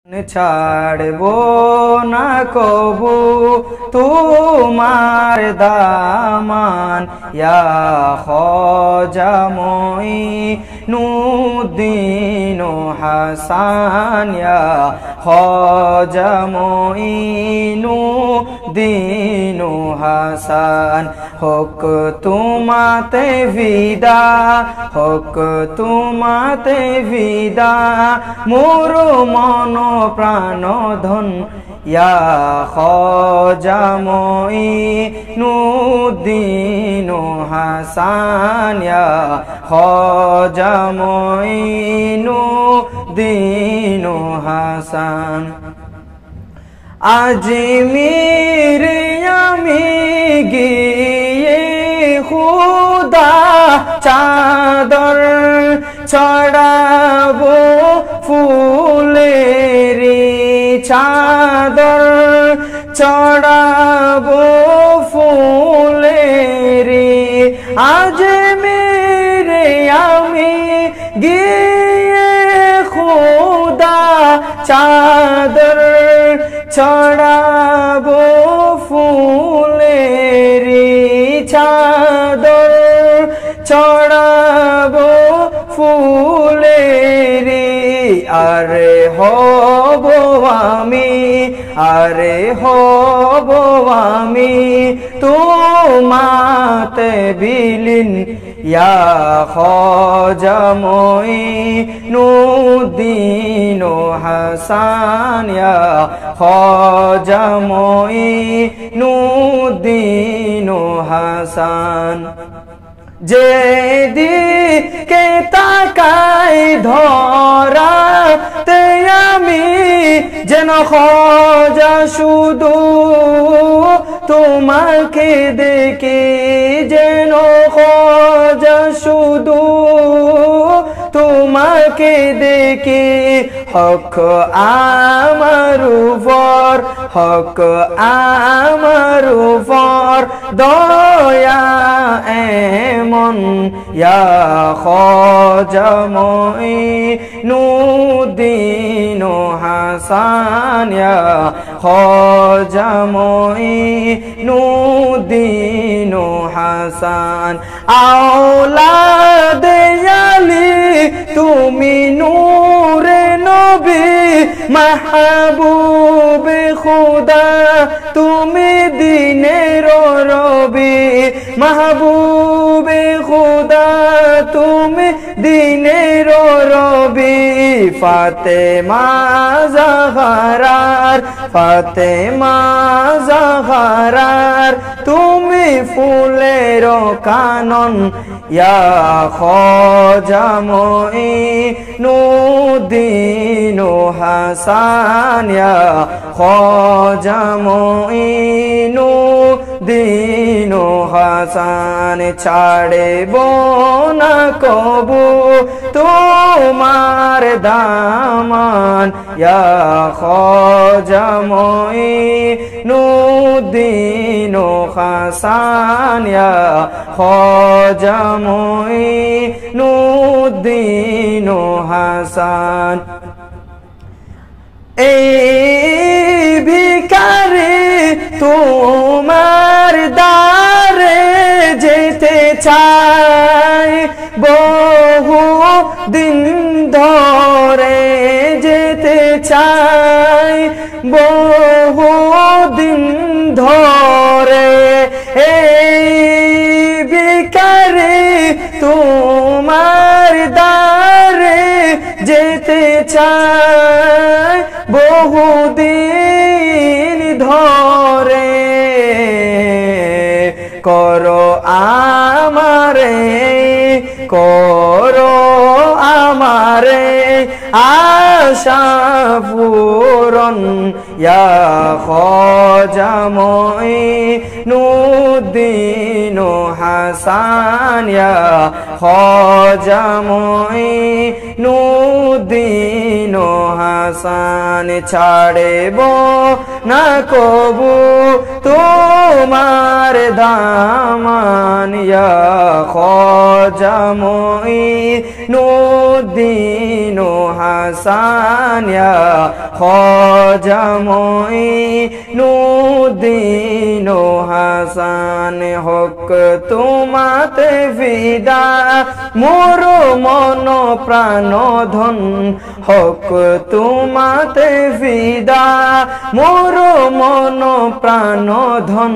ছাড়বো না কবু তোমার দামান ইয়া খাজা মুঈনুদ্দিন হাসান ইয়া খাজা মুঈনুদ্দিন হাসান হক তোমাতে বিদা হক তোমাতে বিদা মোর মন প্রাণ ধন ইয়া খাজা মুঈনুদ্দিন হাসান ইয়া খাজা মুঈনুদ্দিন হাসান আজমির আমি গিয়ে খুদা চাদর ছড়াবো ফুলেরি চাদর ছড়াবো ফুলেরি আজমির আমি গিয়ে খুদা চাদর ছড়াবো ফুলেরি চাদর ছড়াবো ফুলেরি আরে হব আমি তোমাতে বিলীন ইয়া খাজা মুঈনুদ্দিন হাসান ইয়া খাজা মুঈনুদ্দিন হাসান যেদিকে তাকাই ধরাতে আমি যেন খাজা শুধু তোমাকে দেখে যেন খাজা শুধু তোমাকে দেখে হক আমার উপর হক আমার উপর দয়া এমন ইয়া খাজা মুঈনুদ্দিন হাসান ইয়া খাজা মুঈনুদ্দিন হাসান আওলাদ আলী তুমি নূরে নবী মাহবুবে খুদা তুমি দিনের রবি মাহবুবে খুদা তুমি দিনের রবি ফাতেমা জাহরার তুমি ফুলের কানন ইয়া খাজা মুঈনুদ্দিন হাসান ইয়া খাজা মুঈনুদ্দিন হাসান ছাড়বো না কবু তোমার দামান ইয়া খাজা মুঈনুদ্দিন হাসান ইয়া খাজা মুঈনুদ্দিন হাসান এই ভিখারি তোমার দ্বারে যেতে চাই বহু দিন ধরে যেতে চাই বহু দিন ধরে এই ভিখারি তোমার দ্বারে যেতে চাই বহুদিন ধরে করো আমারে আশা পূরণ ইয়া খাজা মুঈনুদ্দিন হাসান ইয়া খাজা মুঈনুদ্দিন হাসান ছাড়বো না কবু তোমার দামান ইয়া খাজা মুঈনুদ্দিন হাসান ইয়া ख्वाजा मोइनुद्दीन হাসান হক তোমাতে ফিদা মোর মন প্রাণ ধন হক তোমাতে ফিদা মোর মন প্রাণ ধন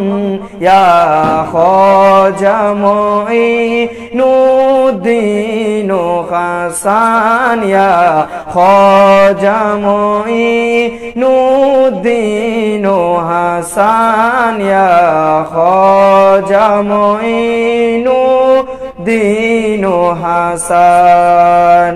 ইয়া খ্বাজা মোইনুদ্দীন হাসান ইয়া খ্বাজা মোইনুদ্দীন হাসান ইয়া খ্বাজা মোইনুদ্দীন হাসান।